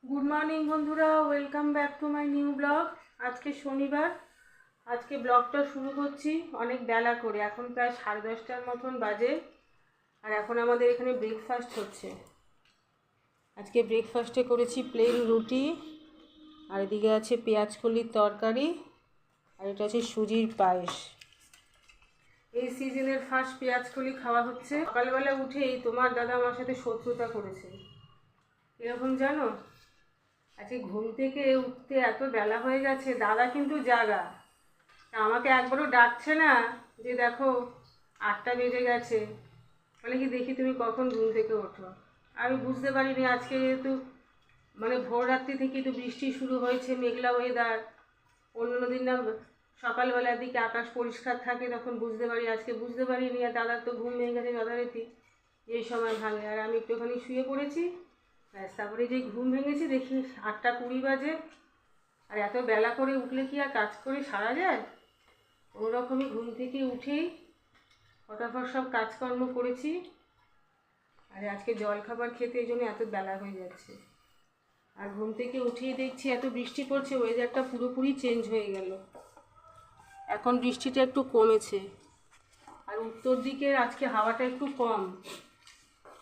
Good morning বন্ধুরা, welcome back to my new blog. আজকে শনিবার, আজকে ব্লগটা শুরু করছি অনেক বেলা করে। এখন প্রায় 10:30টার মতন বাজে, আর এখন আমাদের এখানে ব্রেকফাস্ট হচ্ছে। আজকে ব্রেকফাস্টে করেছি প্লেন রুটি, আর এদিকে আছে পেঁয়াজকলির তরকারি, আর এটা আছে সুজির পায়েস। এই সিজনের ফার্স্ট পেঁয়াজকলি খাওয়া হচ্ছে। সকালবেলা উঠেই তোমার দাদা আমার সাথে শত্রুতা করেছে। এরকম জানো, আজকে ঘুম থেকে উঠতে এত বেলা হয়ে গেছে, দাদা কিন্তু জাগা, আমাকে একবারও ডাকছে না যে দেখো 8টা বেজে গেছে, বলে কি দেখি তুমি কখন ঘুম থেকে ওঠো। আমি বুঝতে পারিনি, আজকে যেহেতু ভোর রাত্রি থেকে তো বৃষ্টি শুরু হয়েছে, মেঘলা ওয়েদার। অন্য দিন না সকালবেলার দিকে আকাশ পরিষ্কার থাকে, তখন বুঝতে পারি, আজকে বুঝতে পারিনি। আর দাদার তো ঘুম ভেঙে গেছে যথারীতি, এই সময় ভাঙে। আর আমি একটুখানি শুয়ে পড়েছি, তারপরে যে ঘুম ভেঙেছি দেখি 8টা 20 বাজে। আর এত বেলা করে উঠলে কি আর কাজ করে সারা যায়? কোনোরকমই ঘুম থেকে উঠেই ফটাফট সব কাজকর্ম করেছি। আর আজকে জলখাবার খেতে এই জন্য এত বেলা হয়ে যাচ্ছে। আর ঘুম থেকে উঠেই দেখছি এত বৃষ্টি পড়ছে, ওয়েদারটা পুরোপুরি চেঞ্জ হয়ে গেল। এখন বৃষ্টিটা একটু কমেছে, আর উত্তর দিকের আজকে হাওয়াটা একটু কম।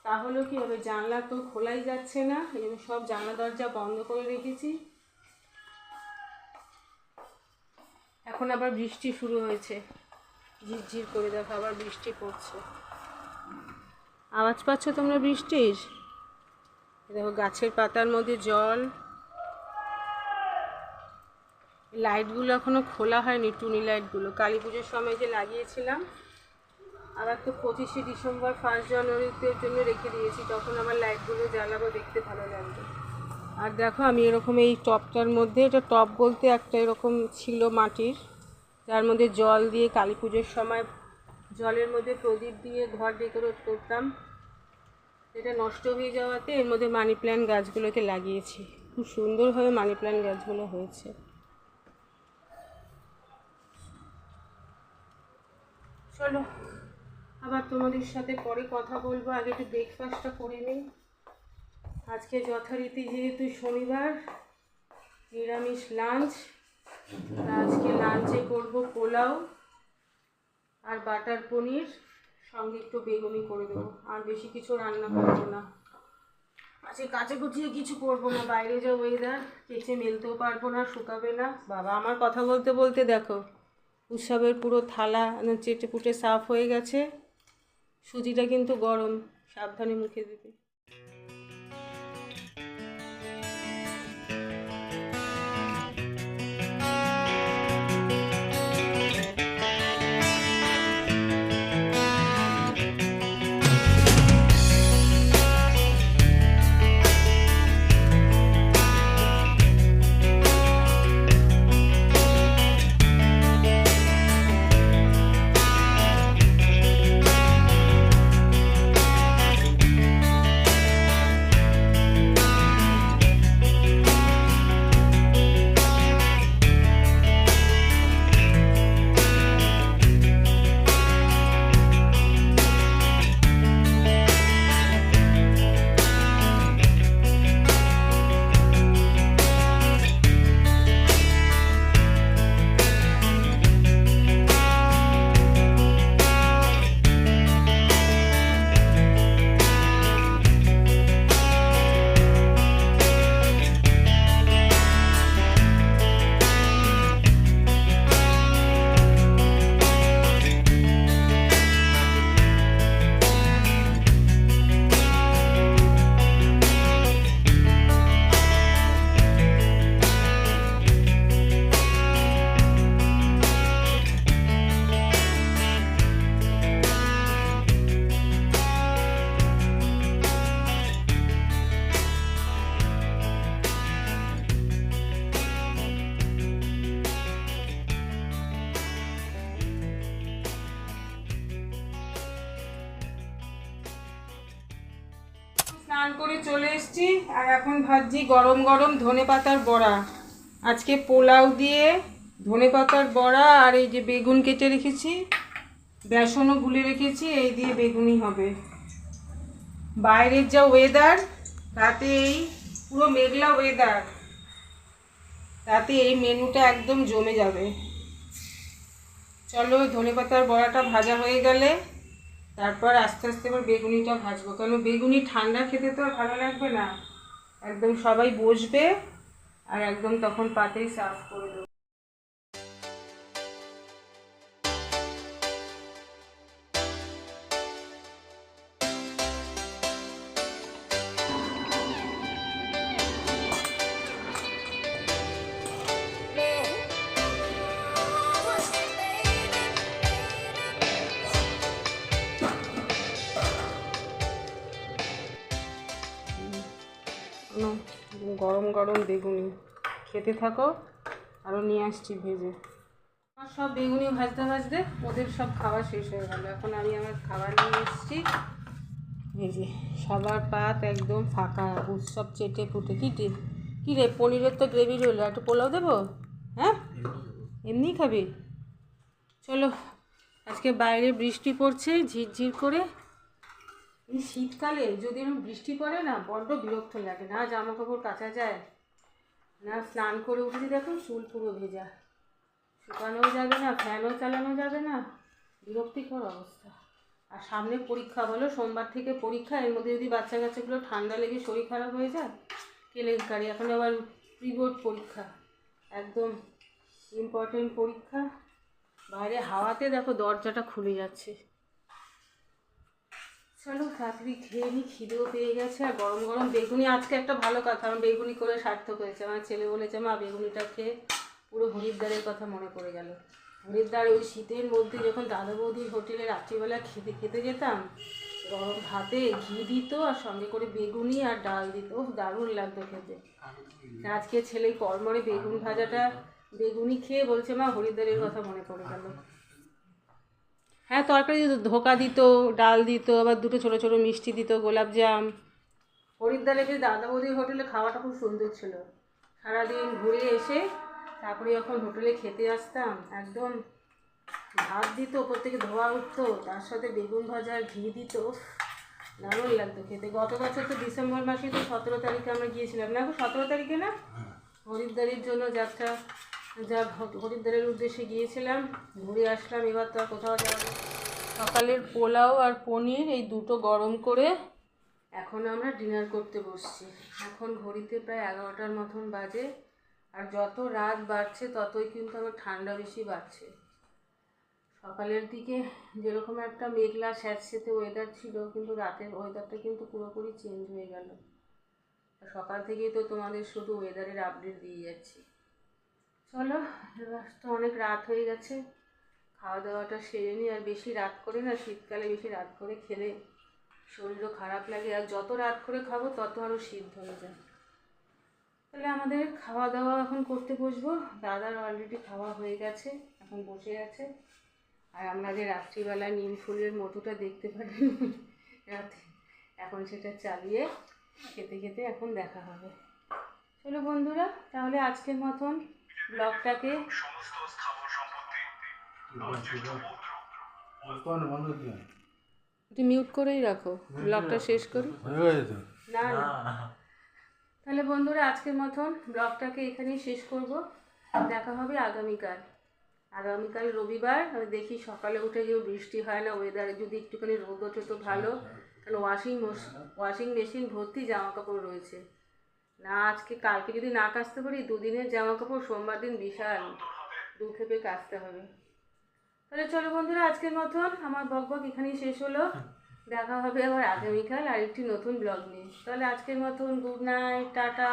তাহলেও কী হবে, জানলা তো খোলাই যাচ্ছে না, এই জন্য সব জানলা দরজা বন্ধ করে রেখেছি। এখন আবার বৃষ্টি শুরু হয়েছে, ঝিরঝির করে, দেখো আবার বৃষ্টি পড়ছে। আওয়াজ পাচ্ছ তোমরা বৃষ্টির? দেখো গাছের পাতার মধ্যে জল। লাইটগুলো এখনো খোলা হয়নি, টুনি লাইটগুলো কালী পুজোর সময় যে লাগিয়েছিলাম। আবার তো 25শে ডিসেম্বর 1 জানুয়ারিতে জন্য রেখে দিয়েছি, তখন আবার লাইটগুলো জ্বালাবো, দেখতে ভালো লাগবে। আর দেখো আমি এরকম এই টবটার মধ্যে, এটা টব বলতে একটা এরকম ছিল মাটির, যার মধ্যে জল দিয়ে কালী পুজোর সময় জলের মধ্যে প্রদীপ দিয়ে ঘর ডেকোরেট করতাম। এটা নষ্ট হয়ে যাওয়াতে এর মধ্যে মানি প্ল্যান্ট গাছগুলোতে লাগিয়েছি। খুব সুন্দরভাবে মানি প্ল্যান্ট গাছগুলো হয়েছে। চলো আবার তোমাদের সাথে পরে কথা বলবো, আগে একটু ব্রেকফাস্টটা করে নিই। আজকে যথারীতি যেহেতু শনিবার, নিরামিষ লাঞ্চ। আজকে লাঞ্চে করব পোলাও আর বাটার পনির, সঙ্গে একটু বেগুনি করে দেবো। আর বেশি কিছু রান্না করবো না, আজকে কাচে কুচিয়ে কিছু করবো না। বাইরে যা ওয়েদার, কেচে মেলতেও পারবো না, শুকাবে না। বাবা আমার কথা বলতে বলতে দেখো উৎসবের পুরো থালা চেটে পুটে সাফ হয়ে গেছে। সুজিটা কিন্তু গরম, সাবধানে মুখে দেবে। স্নান করে চলে এসেছি, আর এখন ভাজছি গরম গরম ধনেপাতার বড়া। আজকে পোলাও দিয়ে ধনেপাতার বড়া, আর এই যে বেগুন কেটে রেখেছি, বেসনও গুলে রেখেছি, এই দিয়ে বেগুনি হবে। বাইরের যা ওয়েদার, তাতে এই পুরো মেঘলা ওয়েদার, রাতে এই মেনুটা একদম জমে যাবে। চলো ধনেপাতার বড়াটা ভাজা হয়ে গেলে তারপর আস্তে আস্তে এবার বেগুনিটা ভাজবো, কারণ বেগুনি ঠান্ডা খেতে তো আর ভালো লাগবে না। একদম সবাই বসবে আর একদম তখন পাতেই সার্ভ করে দেবো। গরম গরম বেগুনি খেতে থাকো, আরও নিয়ে আসছি ভেজে। আমার সব বেগুনি ভাজতে ভাজতে ওদের সব খাওয়া শেষ হয়ে গেল। এখন আমি আমার খাবার নিয়ে এসেছি। এই যে সবার পাত একদম ফাঁকা, উৎসব চেটে পুটে। কী রে, পনিরের তো গ্রেভি রইলো, একটু পোলাও দেবো? হ্যাঁ, এমনিই খাবি? চলো, আজকে বাইরে বৃষ্টি পড়ছে ঝিরঝির করে। এই শীতকালে যদি এরকম বৃষ্টি পড়ে না, বড্ড বিরক্ত লাগে। না জামা কাপড় কাচা যায়, না স্নান করে উঠেছি দেখো চুল পুরো ভেজা, শুকানোও যাবে না, ফ্যানও চালানো যাবে না, বিরক্তিকর অবস্থা। আর সামনে পরীক্ষা, বলো সোমবার থেকে পরীক্ষা, এর মধ্যে যদি বাচ্চা কাচ্চাগুলো ঠান্ডা লেগে শরীর খারাপ হয়ে যায়, কেলেঙ্কারি। এখন আবার প্রি বোর্ড পরীক্ষা, একদম ইম্পর্টেন্ট পরীক্ষা। বাইরে হাওয়াতে দেখো দরজাটা খুলে যাচ্ছে। চলো তাড়াতাড়ি খেয়ে নিই, খিদেও পেয়ে গেছে। আর গরম গরম বেগুনি, আজকে একটা ভালো কথা, আমার বেগুনি করে সার্থক হয়েছে। আমার ছেলে বলেছে মা বেগুনিটা খেয়ে পুরো হরিদ্বারের কথা মনে পড়ে গেল। হরিদ্বার ওই শীতের মধ্যে যখন দাদা বৌদির হোটেলে রাত্রিবেলা খেতে যেতাম, গরম ভাতে ঘি দিত আর সঙ্গে করে বেগুনি আর ডাল দিত, দারুণ লাগতো খেতে। আজকে ছেলে কড়মড়ে বেগুন ভাজাটা বেগুনি খেয়ে বলছে মা হরিদ্বারের কথা মনে পড়ে গেল। হ্যাঁ, তরকারি দিত, ধোকা দিত, ডাল দিত, আবার দুটো ছোটো ছোটো মিষ্টি দিত, গোলাপজাম। হরিদ্বারে যে দাদা বৌদির হোটেলে খাওয়াটা খুব সুন্দর ছিল। সারাদিন ঘুরে এসে তারপরে যখন হোটেলে খেতে আসতাম, একদম ভাত দিত, ওপর থেকে ধোয়া উঠতো, তার সাথে বেগুন ভাজা ঘি দিত, দারুণ লাগতো খেতে। গত বছর তো ডিসেম্বর মাসে তো 17 তারিখে আমরা গিয়েছিলাম না, 17 তারিখে না, হরিদ্বারের জন্য যাত্রা, হরিদ্বারের উদ্দেশ্যে গিয়েছিলাম, ঘুরে আসলাম। এবার তো আর কোথাও যাওয়া নেই। সকালের পোলাও আর পনির এই দুটো গরম করে এখন আমরা ডিনার করতে বসছি। এখন ঘড়িতে প্রায় 11টার মতন বাজে। আর যত রাত বাড়ছে ততই কিন্তু আমার ঠান্ডা বেশি বাড়ছে। সকালের দিকে যেরকম একটা মেঘলা স্যাঁতসেঁতে ওয়েদার ছিল, কিন্তু রাতের ওয়েদারটা কিন্তু পুরোপুরি চেঞ্জ হয়ে গেল। সকাল থেকেই তো তোমাদের শুধু ওয়েদারের আপডেট দিয়ে যাচ্ছি। চলো, এবার তো অনেক রাত হয়ে গেছে, খাওয়া দাওয়াটা সেরে নিই। আর বেশি রাত করে না, শীতকালে বেশি রাত করে খেলে শরীরও খারাপ লাগে, আর যত রাত করে খাবো তত আরও শীত ধরে যায়। তাহলে আমাদের খাওয়া দাওয়া এখন করতে বসবো। দাদার অলরেডি খাওয়া হয়ে গেছে, এখন বসে আছে। আর আমরা যে রাত্রিবেলা নিম ফুলের মধুটা দেখতে পারি রাতে, এখন সেটা চালিয়ে খেতে খেতে এখন দেখা হবে। চলো বন্ধুরা, তাহলে আজকের মতন ব্লগটাকে একটু মিউট করেই রাখো, ব্লগটা শেষ করি। না না, তাহলে বন্ধুরা আজকের মতন ব্লগটাকে এখানেই শেষ করব। দেখা হবে আগামীকাল। আগামীকাল রবিবার। আমি দেখি সকালে উঠে যেও বৃষ্টি হয় না, ওয়েদারে যদি একটুখানি রোদ ওঠে তো ভালো, কারণ ওয়াশিং মেশিন ভর্তি জামা কাপড় রয়েছে। না আজকে কালকে যদি না কাচতে পারি, দুদিনের জামা কাপড় সোমবার দিন বিশাল দু খেপে কাচতে হবে। তাহলে চলো বন্ধুরা, আজকের মতন আমার বকবক এখানেই শেষ হলো। দেখা হবে আবার আগামীকাল আরেকটি নতুন ব্লগ নিয়ে। তাহলে আজকের মতন গুড নাইট, টাটা।